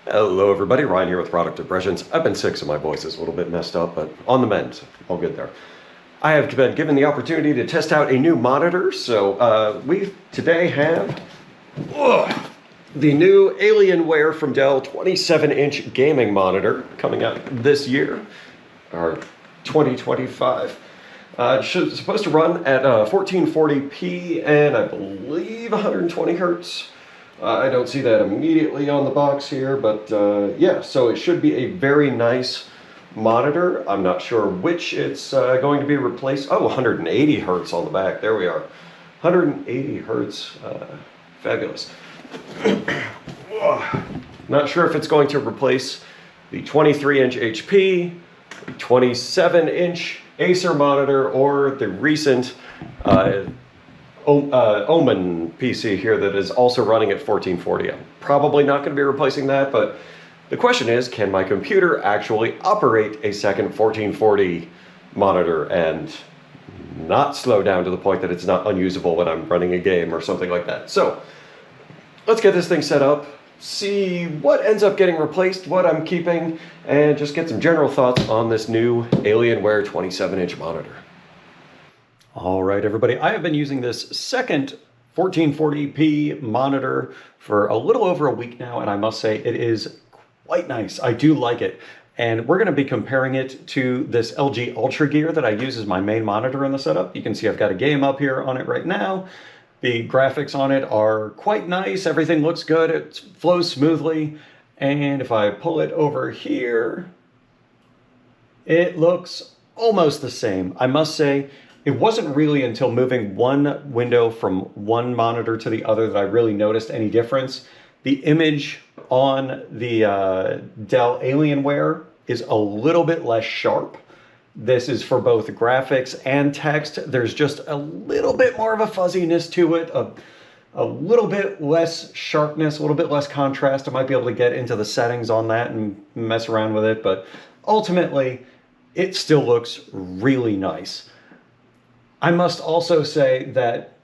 Hello everybody, Ryan here with Product Impressions. I've been sick so my voice is a little bit messed up, but on the mend, all good there. I have been given the opportunity to test out a new monitor, so we today have the new Alienware from Dell 27-inch gaming monitor coming out this year, or 2025. It's supposed to run at 1440p and I believe 120 hertz. I don't see that immediately on the box here, but yeah, so it should be a very nice monitor. I'm not sure which it's going to be replaced. Oh, 180 hertz on the back. There we are. 180 hertz. Fabulous. Not sure if it's going to replace the 23-inch HP, the 27-inch Acer monitor, or the recent Omen PC here that is also running at 1440. I'm probably not going to be replacing that, but the question is, can my computer actually operate a second 1440 monitor and not slow down to the point that it's not unusable when I'm running a game or something like that? So let's get this thing set up, see what ends up getting replaced, what I'm keeping, and just get some general thoughts on this new Alienware 27-inch monitor. All right, everybody, I have been using this second 1440p monitor for a little over a week now, and I must say it is quite nice. I do like it. And we're going to be comparing it to this LG Ultragear that I use as my main monitor in the setup. You can see I've got a game up here on it right now. The graphics on it are quite nice. Everything looks good. It flows smoothly. And if I pull it over here, it looks almost the same. I must say, it wasn't really until moving one window from one monitor to the other that I really noticed any difference. The image on the Dell Alienware is a little bit less sharp. This is for both graphics and text. There's just a little bit more of a fuzziness to it, a little bit less sharpness, a little bit less contrast. I might be able to get into the settings on that and mess around with it, but ultimately, it still looks really nice. I must also say that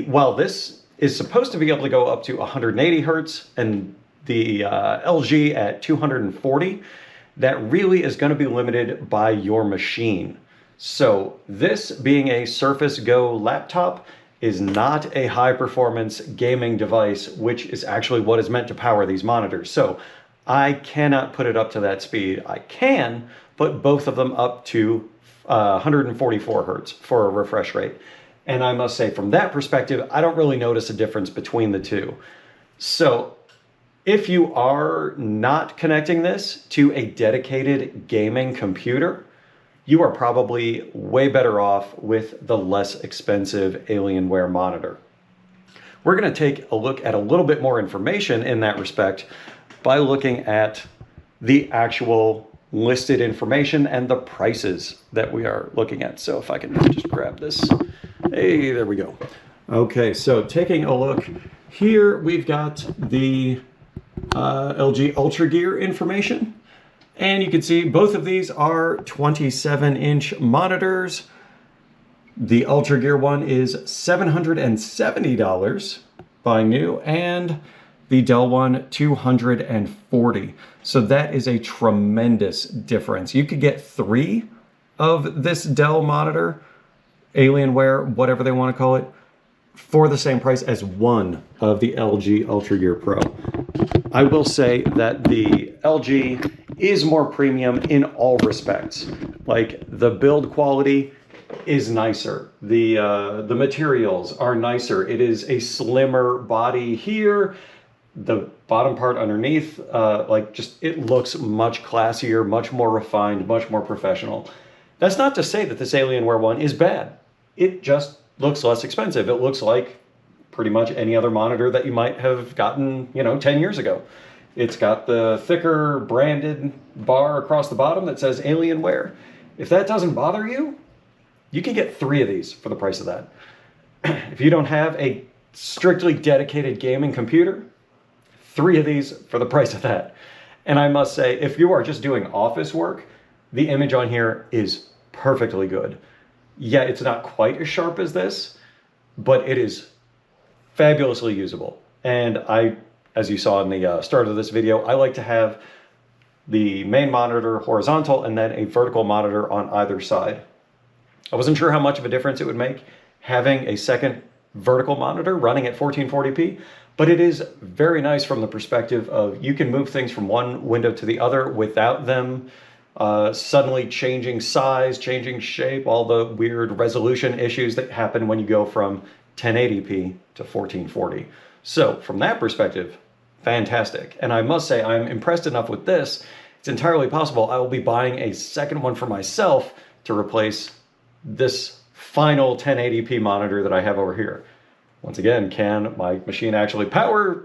while this is supposed to be able to go up to 180 hertz and the LG at 240, that really is going to be limited by your machine. So this being a Surface Go laptop is not a high performance gaming device, which is actually what is meant to power these monitors. So I cannot put it up to that speed. I can put both of them up to 144 hertz for a refresh rate. And I must say, from that perspective, I don't really notice a difference between the two. So if you are not connecting this to a dedicated gaming computer, you are probably way better off with the less expensive Alienware monitor. We're going to take a look at a little bit more information in that respect by looking at the actual listed information and the prices that we are looking at. So if I can just grab this. Hey, there we go. Okay, so taking a look here, we've got the LG Ultragear information. And you can see both of these are 27-inch monitors. The Ultragear one is $770 buying new, and the Dell one $240. So that is a tremendous difference. You could get 3 of this Dell monitor, Alienware, whatever they want to call it, for the same price as one of the LG Ultragear Pro. I will say that the LG is more premium in all respects. Like, the build quality is nicer. The materials are nicer. It is a slimmer body here. The bottom part underneath, it looks much classier, much more refined, much more professional. That's not to say that this Alienware one is bad. It just looks less expensive. It looks like pretty much any other monitor that you might have gotten, 10 years ago. It's got the thicker branded bar across the bottom that says Alienware. If that doesn't bother you, you can get 3 of these for the price of that. If you don't have a strictly dedicated gaming computer, 3 of these for the price of that. And I must say, if you are just doing office work, the image on here is perfectly good. Yeah, it's not quite as sharp as this, but it is fabulously usable. And I as you saw in the start of this video, I like to have the main monitor horizontal and then a vertical monitor on either side. I wasn't sure how much of a difference it would make having a second vertical monitor running at 1440p, but it is very nice from the perspective of you can move things from one window to the other without them suddenly changing size, changing shape, all the weird resolution issues that happen when you go from 1080p to 1440. So from that perspective, fantastic. And I must say, I'm impressed enough with this. It's entirely possible I will be buying a second one for myself to replace this final 1080p monitor that I have over here. Once again, can my machine actually power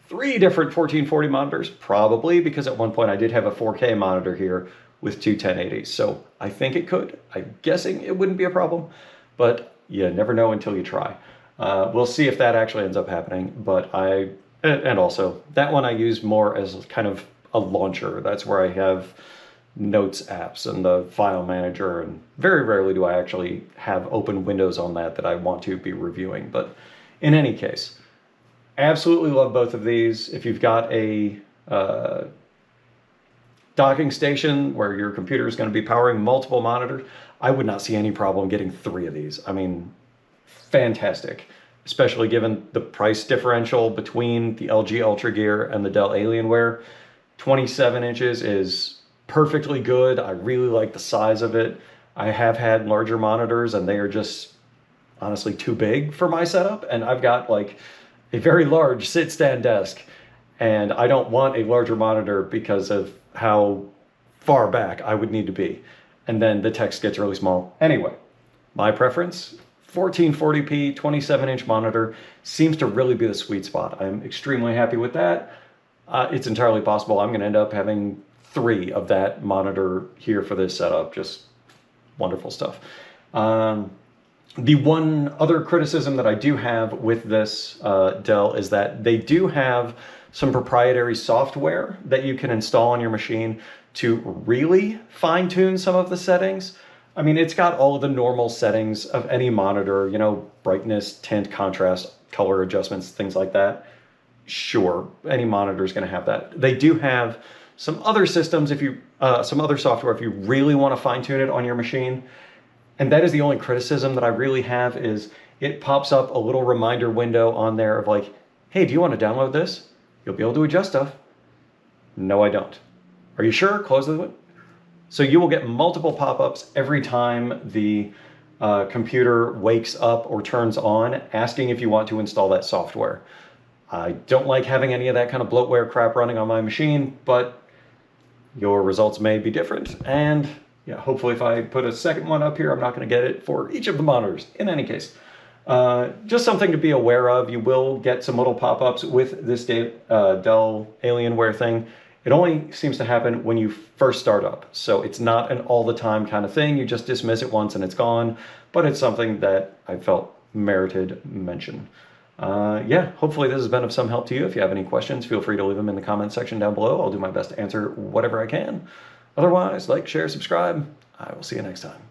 3 different 1440 monitors? Probably, because at one point I did have a 4K monitor here with 2 1080s. So I think it could. I'm guessing it wouldn't be a problem, but you never know until you try. We'll see if that actually ends up happening, but and also that one I use more as kind of a launcher. That's where I have notes apps and the file manager, and very rarely do I actually have open windows on that I want to be reviewing. But in any case, absolutely love both of these. If you've got a docking station where your computer is going to be powering multiple monitors, I would not see any problem getting 3 of these. I mean, fantastic, especially given the price differential between the LG Ultragear and the Dell Alienware. 27 inches is perfectly good. I really like the size of it. I have had larger monitors and they are just honestly too big for my setup, and I've got like a very large sit-stand desk, and I don't want a larger monitor because of how far back I would need to be, and then the text gets really small. Anyway, my preference, 1440p 27-inch monitor seems to really be the sweet spot. I'm extremely happy with that. It's entirely possible I'm going to end up having 3 of that monitor here for this setup. Just wonderful stuff. The one other criticism that I do have with this Dell is that they do have some proprietary software that you can install on your machine to really fine-tune some of the settings. I mean, it's got all of the normal settings of any monitor, you know, brightness, tint, contrast, color adjustments, things like that. Sure, any monitor is going to have that. They do have some other systems, some other software if you really want to fine-tune it on your machine. And that is the only criticism that I really have, is it pops up a little reminder window on there of like, hey, do you want to download this? You'll be able to adjust stuff. No, I don't. Are you sure? Close the window. So you will get multiple pop-ups every time the computer wakes up or turns on, asking if you want to install that software. I don't like having any of that kind of bloatware crap running on my machine, but your results may be different. And yeah, hopefully if I put a second one up here, I'm not going to get it for each of the monitors. In any case, just something to be aware of. You will get some little pop-ups with this Dell Alienware thing. It only seems to happen when you first start up. So it's not an all the time kind of thing. You just dismiss it once and it's gone. But it's something that I felt merited mention. Yeah, hopefully this has been of some help to you. If you have any questions, feel free to leave them in the comment section down below. I'll do my best to answer whatever I can. Otherwise, like, share, subscribe. I will see you next time.